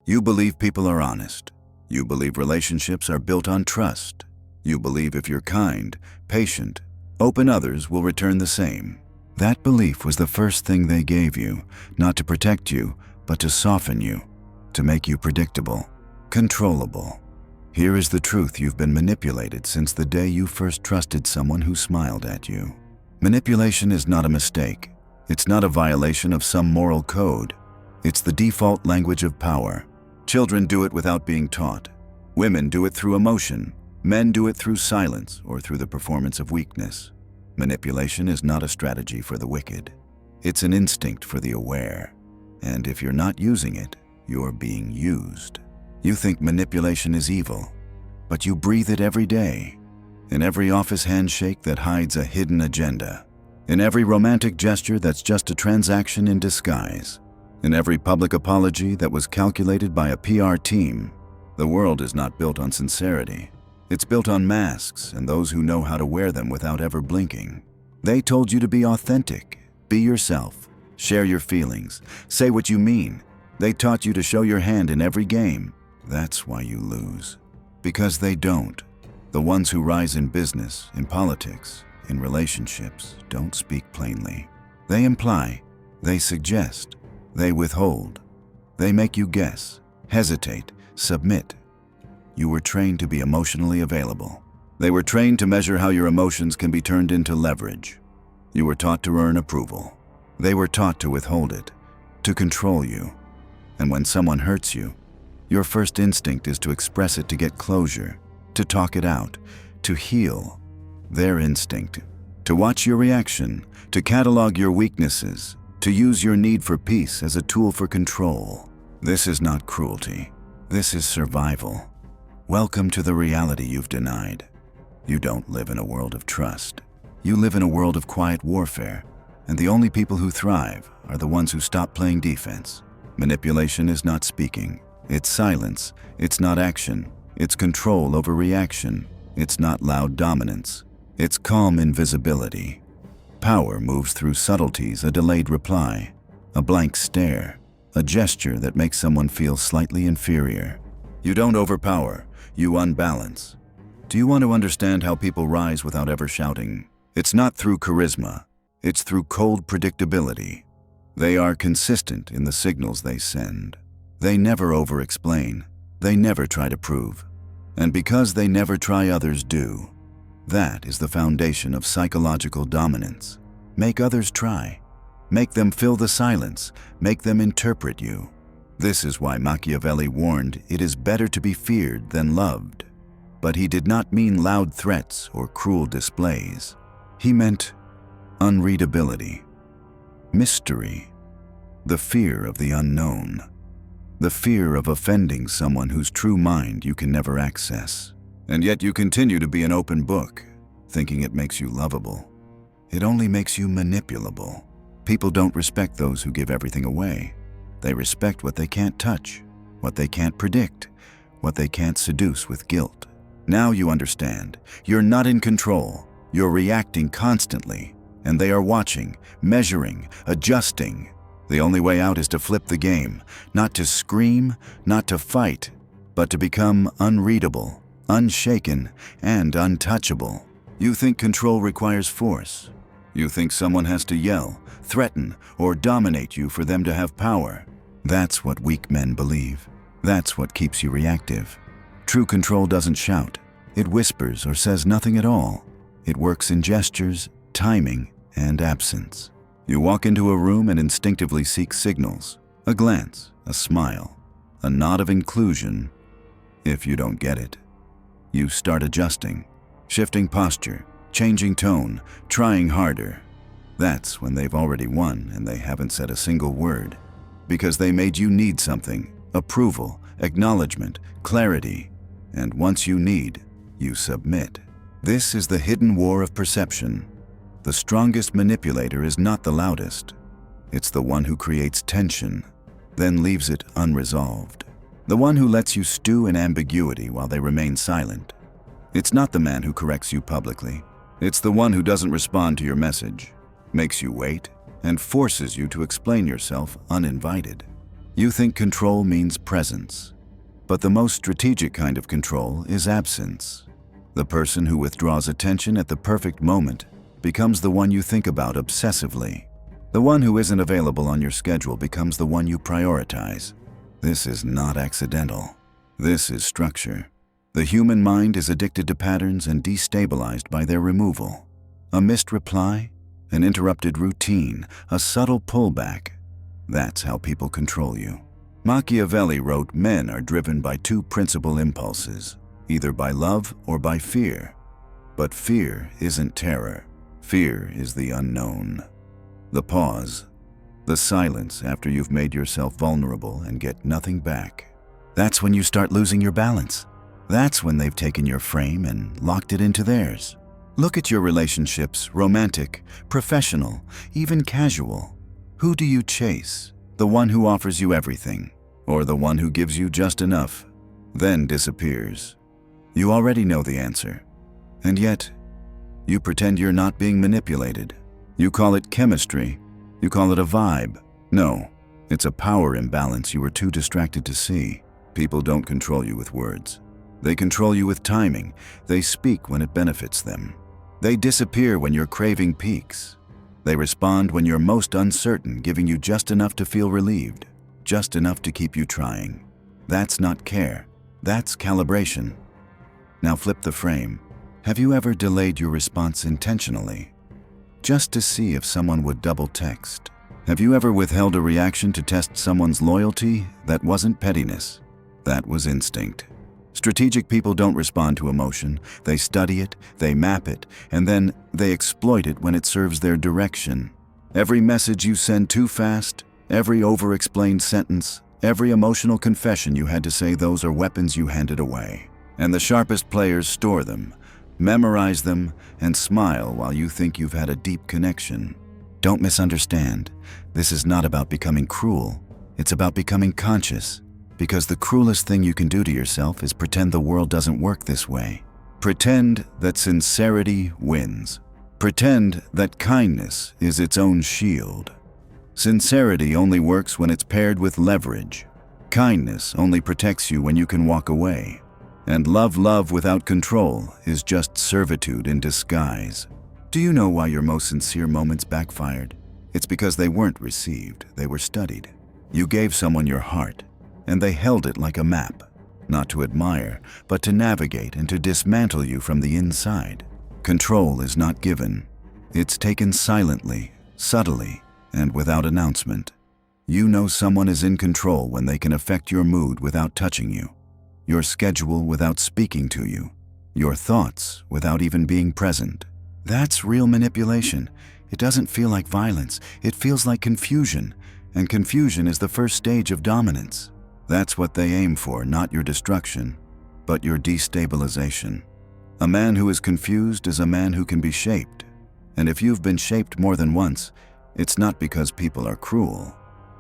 You believe people are honest. You believe relationships are built on trust. You believe if you're kind, patient, open, others will return the same. That belief was the first thing they gave you, not to protect you, but to soften you, to make you predictable, controllable. Here is the truth: you've been manipulated since the day you first trusted someone who smiled at you. Manipulation is not a mistake. It's not a violation of some moral code. It's the default language of power. Children do it without being taught. Women do it through emotion. Men do it through silence or through the performance of weakness. Manipulation is not a strategy for the wicked. It's an instinct for the aware. And if you're not using it, you're being used. You think manipulation is evil, but you breathe it every day. In every office handshake that hides a hidden agenda. In every romantic gesture that's just a transaction in disguise. In every public apology that was calculated by a PR team. The world is not built on sincerity. It's built on masks and those who know how to wear them without ever blinking. They told you to be authentic, be yourself, share your feelings, say what you mean. They taught you to show your hand in every game. That's why you lose. Because they don't. The ones who rise in business, in politics, in relationships, don't speak plainly. They imply, they suggest, they withhold. They make you guess, hesitate, submit. You were trained to be emotionally available. They were trained to measure how your emotions can be turned into leverage. You were taught to earn approval. They were taught to withhold it, to control you. And when someone hurts you, your first instinct is to express it, to get closure, to talk it out, to heal. Their instinct, to watch your reaction, to catalog your weaknesses, to use your need for peace as a tool for control. This is not cruelty. This is survival. Welcome to the reality you've denied. You don't live in a world of trust. You live in a world of quiet warfare, and the only people who thrive are the ones who stop playing defense. Manipulation is not speaking. It's silence. It's not action. It's control over reaction. It's not loud dominance. It's calm invisibility. Power moves through subtleties: a delayed reply, a blank stare, a gesture that makes someone feel slightly inferior. You don't overpower. You unbalance. Do you want to understand how people rise without ever shouting? It's not through charisma. It's through cold predictability. They are consistent in the signals they send. They never over-explain. They never try to prove. And because they never try, others do. That is the foundation of psychological dominance. Make others try. Make them fill the silence. Make them interpret you. This is why Machiavelli warned it is better to be feared than loved. But he did not mean loud threats or cruel displays. He meant unreadability, mystery, the fear of the unknown, the fear of offending someone whose true mind you can never access. And yet you continue to be an open book, thinking it makes you lovable. It only makes you manipulable. People don't respect those who give everything away. They respect what they can't touch, what they can't predict, what they can't seduce with guilt. Now you understand. You're not in control. You're reacting constantly, and they are watching, measuring, adjusting. The only way out is to flip the game, not to scream, not to fight, but to become unreadable, unshaken, and untouchable. You think control requires force. You think someone has to yell, threaten, or dominate you for them to have power. That's what weak men believe. That's what keeps you reactive. True control doesn't shout. It whispers or says nothing at all. It works in gestures, timing, and absence. You walk into a room and instinctively seek signals. A glance, a smile, a nod of inclusion. If you don't get it, you start adjusting, shifting posture, changing tone, trying harder. That's when they've already won and they haven't said a single word. Because they made you need something: approval, acknowledgement, clarity. And once you need, you submit. This is the hidden war of perception. The strongest manipulator is not the loudest. It's the one who creates tension, then leaves it unresolved. The one who lets you stew in ambiguity while they remain silent. It's not the man who corrects you publicly. It's the one who doesn't respond to your message, makes you wait, and forces you to explain yourself uninvited. You think control means presence. But the most strategic kind of control is absence. The person who withdraws attention at the perfect moment becomes the one you think about obsessively. The one who isn't available on your schedule becomes the one you prioritize. This is not accidental. This is structure. The human mind is addicted to patterns and destabilized by their removal. A missed reply, an interrupted routine, a subtle pullback. That's how people control you. Machiavelli wrote, "Men are driven by two principal impulses, either by love or by fear. But fear isn't terror. Fear is the unknown." The pause, the silence after you've made yourself vulnerable and get nothing back. That's when you start losing your balance. That's when they've taken your frame and locked it into theirs. Look at your relationships, romantic, professional, even casual. Who do you chase? The one who offers you everything, or the one who gives you just enough, then disappears? You already know the answer. And yet, you pretend you're not being manipulated. You call it chemistry. You call it a vibe. No, it's a power imbalance you were too distracted to see. People don't control you with words. They control you with timing. They speak when it benefits them. They disappear when your craving peaks. They respond when you're most uncertain, giving you just enough to feel relieved, just enough to keep you trying. That's not care. That's calibration. Now flip the frame. Have you ever delayed your response intentionally, just to see if someone would double text? Have you ever withheld a reaction to test someone's loyalty? That wasn't pettiness. That was instinct. Strategic people don't respond to emotion. They study it, they map it, and then they exploit it when it serves their direction. Every message you send too fast, every over-explained sentence, every emotional confession you had to say, those are weapons you handed away. And the sharpest players store them, memorize them, and smile while you think you've had a deep connection. Don't misunderstand. This is not about becoming cruel. It's about becoming conscious. Because the cruelest thing you can do to yourself is pretend the world doesn't work this way. Pretend that sincerity wins. Pretend that kindness is its own shield. Sincerity only works when it's paired with leverage. Kindness only protects you when you can walk away. And love without control is just servitude in disguise. Do you know why your most sincere moments backfired? It's because they weren't received, they were studied. You gave someone your heart, and they held it like a map, not to admire, but to navigate and to dismantle you from the inside. Control is not given. It's taken silently, subtly, and without announcement. You know someone is in control when they can affect your mood without touching you, your schedule without speaking to you, your thoughts without even being present. That's real manipulation. It doesn't feel like violence. It feels like confusion, and confusion is the first stage of dominance. That's what they aim for, not your destruction, but your destabilization. A man who is confused is a man who can be shaped. And if you've been shaped more than once, it's not because people are cruel.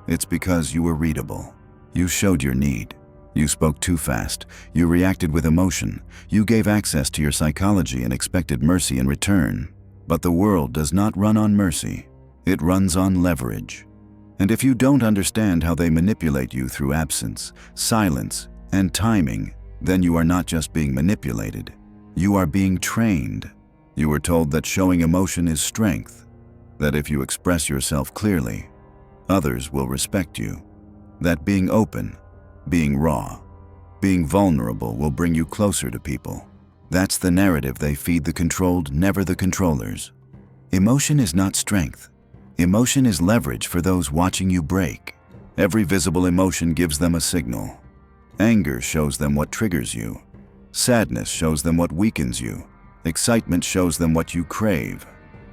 It's because you were readable. You showed your need. You spoke too fast. You reacted with emotion. You gave access to your psychology and expected mercy in return. But the world does not run on mercy. It runs on leverage. And if you don't understand how they manipulate you through absence, silence, and timing, then you are not just being manipulated. You are being trained. You were told that showing emotion is strength, that if you express yourself clearly, others will respect you, that being open, being raw, being vulnerable will bring you closer to people. That's the narrative they feed the controlled, never the controllers. Emotion is not strength. Emotion is leverage for those watching you break. Every visible emotion gives them a signal. Anger shows them what triggers you. Sadness shows them what weakens you. Excitement shows them what you crave.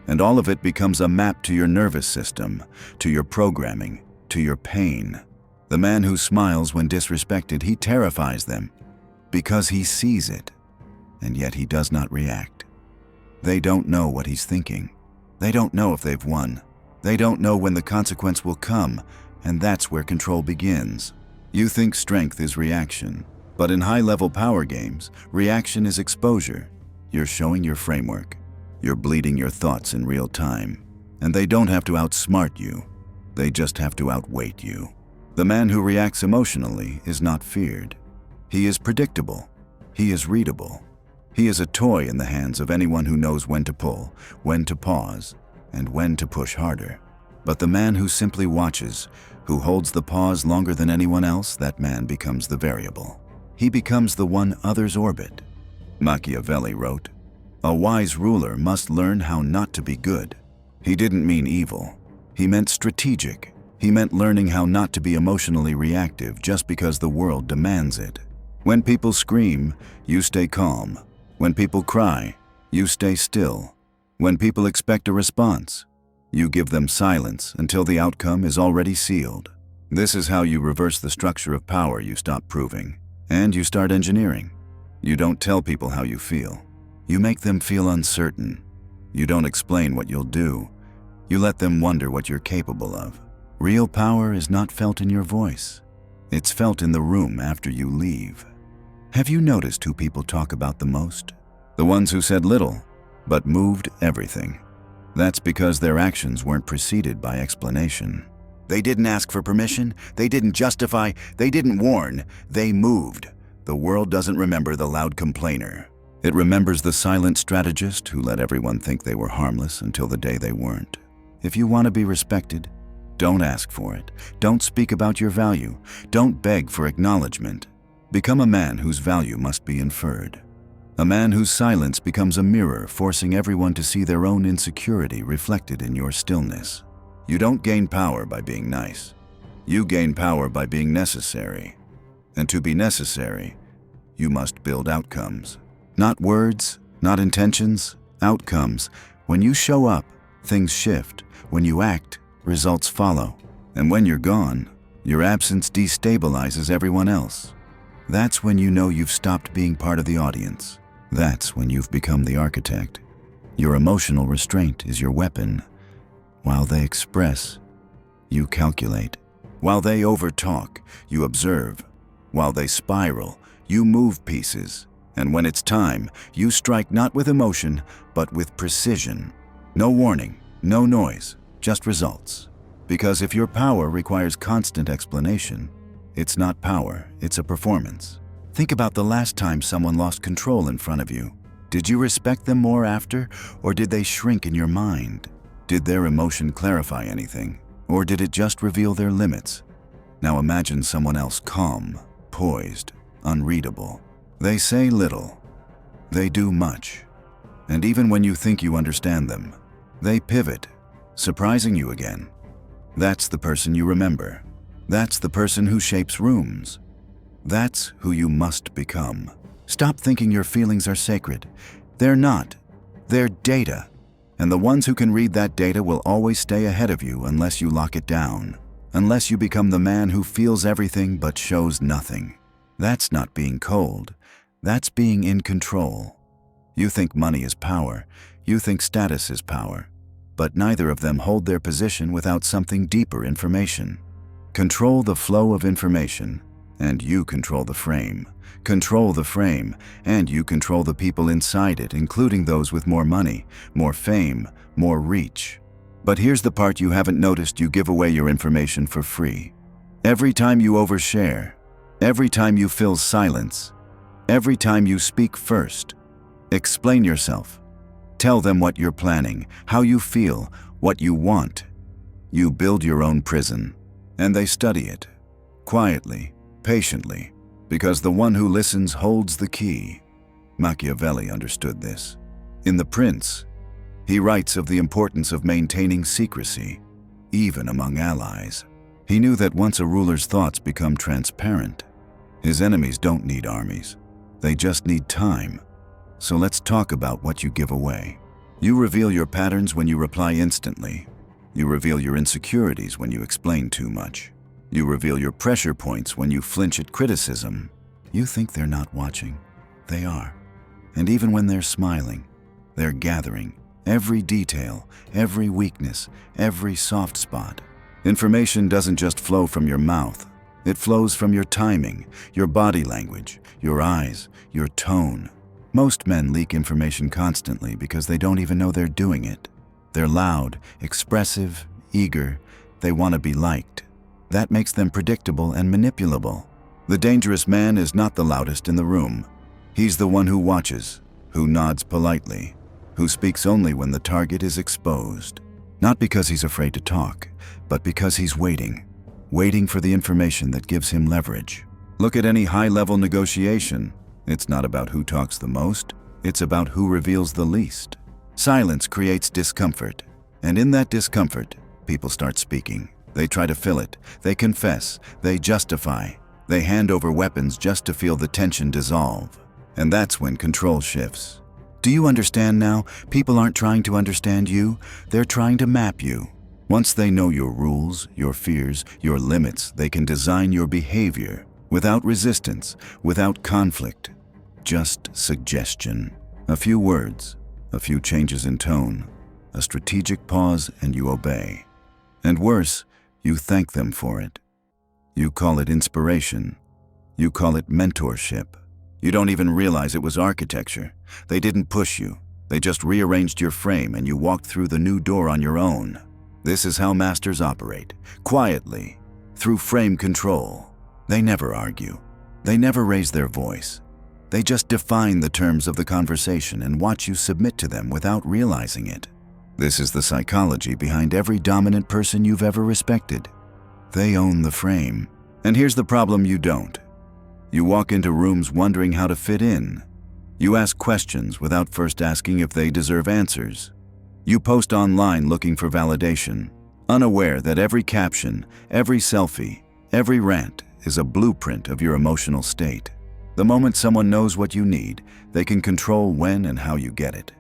And all of it becomes a map to your nervous system, to your programming, to your pain. The man who smiles when disrespected, he terrifies them because he sees it, and yet he does not react. They don't know what he's thinking. They don't know if they've won. They don't know when the consequence will come, and that's where control begins. You think strength is reaction, but in high-level power games, reaction is exposure. You're showing your framework. You're bleeding your thoughts in real time. And they don't have to outsmart you. They just have to outweight you. The man who reacts emotionally is not feared. He is predictable. He is readable. He is a toy in the hands of anyone who knows when to pull, when to pause, and when to push harder. But the man who simply watches, who holds the pause longer than anyone else, that man becomes the variable. He becomes the one others orbit. Machiavelli wrote, "A wise ruler must learn how not to be good." He didn't mean evil. He meant strategic. He meant learning how not to be emotionally reactive just because the world demands it. When people scream, you stay calm. When people cry, you stay still. When people expect a response, you give them silence until the outcome is already sealed. This is how you reverse the structure of power you stop proving, and you start engineering. You don't tell people how you feel. You make them feel uncertain. You don't explain what you'll do. You let them wonder what you're capable of. Real power is not felt in your voice. It's felt in the room after you leave. Have you noticed who people talk about the most? The ones who said little, but moved everything. That's because their actions weren't preceded by explanation. They didn't ask for permission, they didn't justify, they didn't warn, they moved. The world doesn't remember the loud complainer. It remembers the silent strategist who let everyone think they were harmless until the day they weren't. If you want to be respected, don't ask for it. Don't speak about your value. Don't beg for acknowledgement. Become a man whose value must be inferred. A man whose silence becomes a mirror, forcing everyone to see their own insecurity reflected in your stillness. You don't gain power by being nice. You gain power by being necessary. And to be necessary, you must build outcomes. Not words, not intentions, outcomes. When you show up, things shift. When you act, results follow. And when you're gone, your absence destabilizes everyone else. That's when you know you've stopped being part of the audience. That's when you've become the architect. Your emotional restraint is your weapon. While they express, you calculate. While they overtalk, you observe. While they spiral, you move pieces. And when it's time, you strike not with emotion, but with precision. No warning, no noise, just results. Because if your power requires constant explanation, it's not power, it's a performance. Think about the last time someone lost control in front of you. Did you respect them more after, or did they shrink in your mind? Did their emotion clarify anything, or did it just reveal their limits? Now imagine someone else calm, poised, unreadable. They say little. They do much. And even when you think you understand them, they pivot, surprising you again. That's the person you remember. That's the person who shapes rooms. That's who you must become. Stop thinking your feelings are sacred. They're not. They're data. And the ones who can read that data will always stay ahead of you unless you lock it down. Unless you become the man who feels everything but shows nothing. That's not being cold. That's being in control. You think money is power. You think status is power. But neither of them hold their position without something deeper: information. Control the flow of information, and you control the frame. Control the frame, and you control the people inside it, including those with more money, more fame, more reach. But here's the part you haven't noticed: you give away your information for free. Every time you overshare, every time you fill silence, every time you speak first, explain yourself. Tell them what you're planning, how you feel, what you want. You build your own prison, and they study it, quietly, patiently, because the one who listens holds the key. Machiavelli understood this. In The Prince, he writes of the importance of maintaining secrecy, even among allies. He knew that once a ruler's thoughts become transparent, his enemies don't need armies. They just need time. So let's talk about what you give away. You reveal your patterns when you reply instantly. You reveal your insecurities when you explain too much. You reveal your pressure points when you flinch at criticism. You think they're not watching. They are. And even when they're smiling, they're gathering every detail, every weakness, every soft spot. Information doesn't just flow from your mouth. It flows from your timing, your body language, your eyes, your tone. Most men leak information constantly because they don't even know they're doing it. They're loud, expressive, eager. They want to be liked. That makes them predictable and manipulable. The dangerous man is not the loudest in the room. He's the one who watches, who nods politely, who speaks only when the target is exposed. Not because he's afraid to talk, but because he's waiting for the information that gives him leverage. Look at any high-level negotiation. It's not about who talks the most, it's about who reveals the least. Silence creates discomfort, and in that discomfort, people start speaking. They try to fill it, they confess, they justify, they hand over weapons just to feel the tension dissolve. And that's when control shifts. Do you understand now? People aren't trying to understand you, they're trying to map you. Once they know your rules, your fears, your limits, they can design your behavior without resistance, without conflict. Just suggestion. A few words, a few changes in tone, a strategic pause, and you obey. And worse, you thank them for it. You call it inspiration. You call it mentorship. You don't even realize it was architecture. They didn't push you. They just rearranged your frame and you walked through the new door on your own. This is how masters operate, quietly, through frame control. They never argue. They never raise their voice. They just define the terms of the conversation and watch you submit to them without realizing it. This is the psychology behind every dominant person you've ever respected. They own the frame. And here's the problem: you don't. You walk into rooms wondering how to fit in. You ask questions without first asking if they deserve answers. You post online looking for validation, unaware that every caption, every selfie, every rant is a blueprint of your emotional state. The moment someone knows what you need, they can control when and how you get it.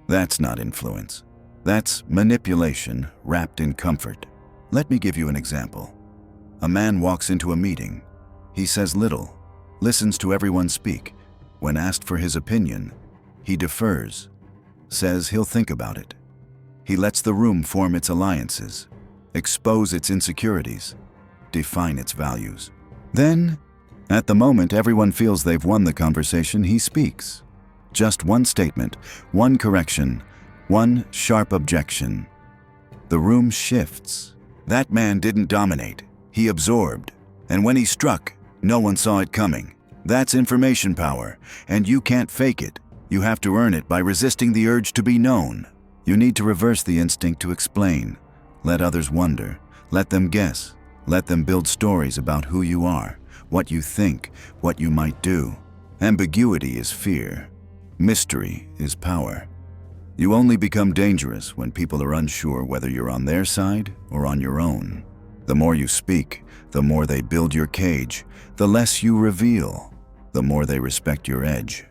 That's not influence. That's manipulation wrapped in comfort. Let me give you an example. A man walks into a meeting. He says little, listens to everyone speak. When asked for his opinion, he defers, says he'll think about it. He lets the room form its alliances, expose its insecurities, define its values. Then, at the moment everyone feels they've won the conversation, he speaks. Just one statement, one correction, one sharp objection. The room shifts. That man didn't dominate, he absorbed. And when he struck, no one saw it coming. That's information power, and you can't fake it. You have to earn it by resisting the urge to be known. You need to reverse the instinct to explain. Let others wonder. Let them guess. Let them build stories about who you are, what you think, what you might do. Ambiguity is fear. Mystery is power. You only become dangerous when people are unsure whether you're on their side or on your own. The more you speak, the more they build your cage. The less you reveal, the more they respect your edge.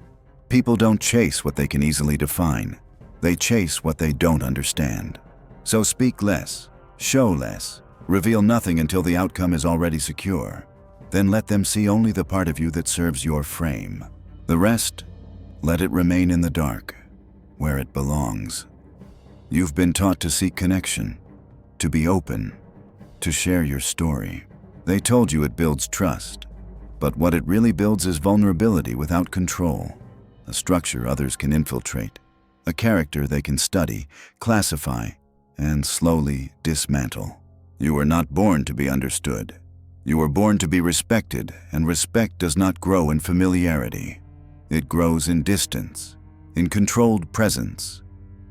People don't chase what they can easily define. They chase what they don't understand. So speak less, show less, reveal nothing until the outcome is already secure. Then let them see only the part of you that serves your frame. The rest, let it remain in the dark, where it belongs. You've been taught to seek connection, to be open, to share your story. They told you it builds trust, but what it really builds is vulnerability without control, a structure others can infiltrate, a character they can study, classify, and slowly dismantle. You were not born to be understood. You were born to be respected, and respect does not grow in familiarity. It grows in distance, in controlled presence,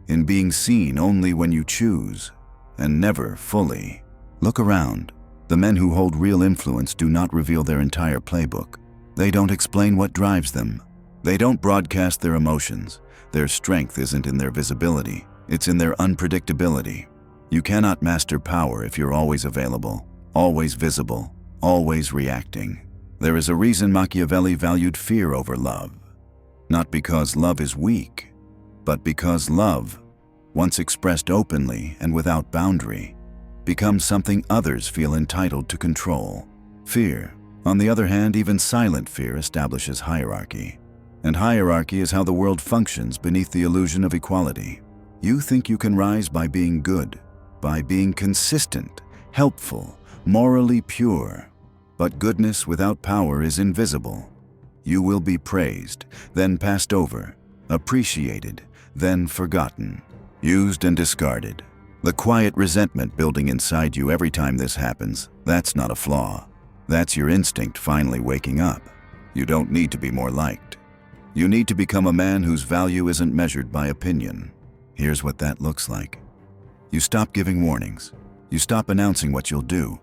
in being seen only when you choose, and never fully. Look around. The men who hold real influence do not reveal their entire playbook. They don't explain what drives them. They don't broadcast their emotions. Their strength isn't in their visibility, it's in their unpredictability. You cannot master power if you're always available, always visible, always reacting. There is a reason Machiavelli valued fear over love. Not because love is weak, but because love, once expressed openly and without boundary, becomes something others feel entitled to control. Fear, on the other hand, even silent fear, establishes hierarchy. And hierarchy is how the world functions beneath the illusion of equality. You think you can rise by being good, by being consistent, helpful, morally pure. But goodness without power is invisible. You will be praised, then passed over, appreciated, then forgotten, used and discarded. The quiet resentment building inside you every time this happens, that's not a flaw. That's your instinct finally waking up. You don't need to be more liked. You need to become a man whose value isn't measured by opinion. Here's what that looks like. You stop giving warnings. You stop announcing what you'll do.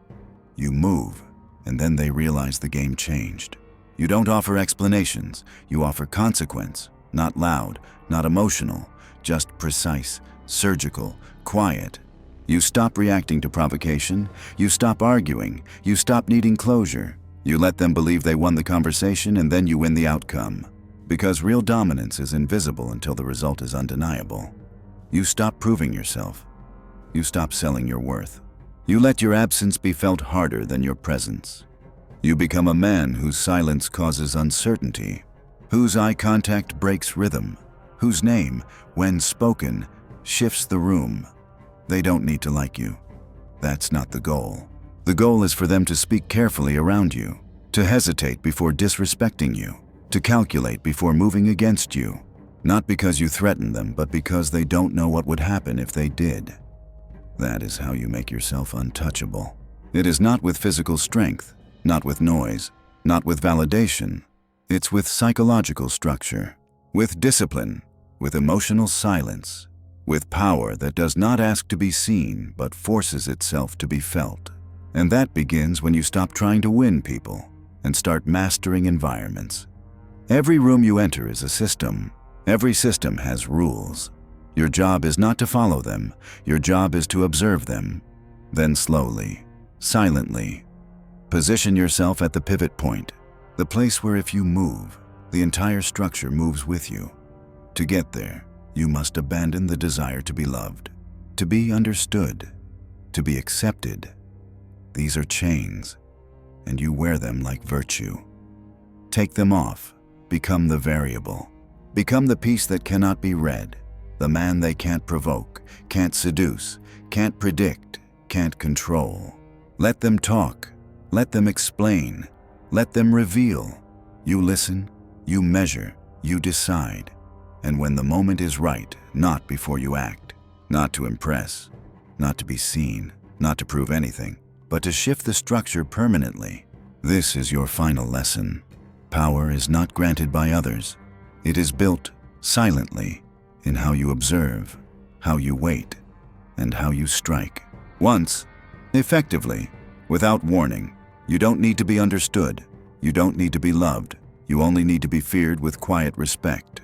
You move, and then they realize the game changed. You don't offer explanations. You offer consequence. Not loud, not emotional, just precise, surgical, quiet. You stop reacting to provocation. You stop arguing. You stop needing closure. You let them believe they won the conversation, and then you win the outcome. Because real dominance is invisible until the result is undeniable. You stop proving yourself. You stop selling your worth. You let your absence be felt harder than your presence. You become a man whose silence causes uncertainty, whose eye contact breaks rhythm, whose name, when spoken, shifts the room. They don't need to like you. That's not the goal. The goal is for them to speak carefully around you, to hesitate before disrespecting you, to calculate before moving against you. Not because you threaten them, but because they don't know what would happen if they did. That is how you make yourself untouchable. It is not with physical strength, not with noise, not with validation. It's with psychological structure, with discipline, with emotional silence, with power that does not ask to be seen but forces itself to be felt. And that begins when you stop trying to win people and start mastering environments. Every room you enter is a system. Every system has rules. Your job is not to follow them. Your job is to observe them. Then slowly, silently, position yourself at the pivot point, the place where if you move, the entire structure moves with you. To get there, you must abandon the desire to be loved, to be understood, to be accepted. These are chains, and you wear them like virtue. Take them off, become the variable. Become the piece that cannot be read, the man they can't provoke, can't seduce, can't predict, can't control. Let them talk, let them explain, let them reveal. You listen, you measure, you decide. And when the moment is right, not before you act, not to impress, not to be seen, not to prove anything, but to shift the structure permanently. This is your final lesson. Power is not granted by others. It is built silently in how you observe, how you wait, and how you strike. Once, effectively, without warning. You don't need to be understood. You don't need to be loved. You only need to be feared with quiet respect.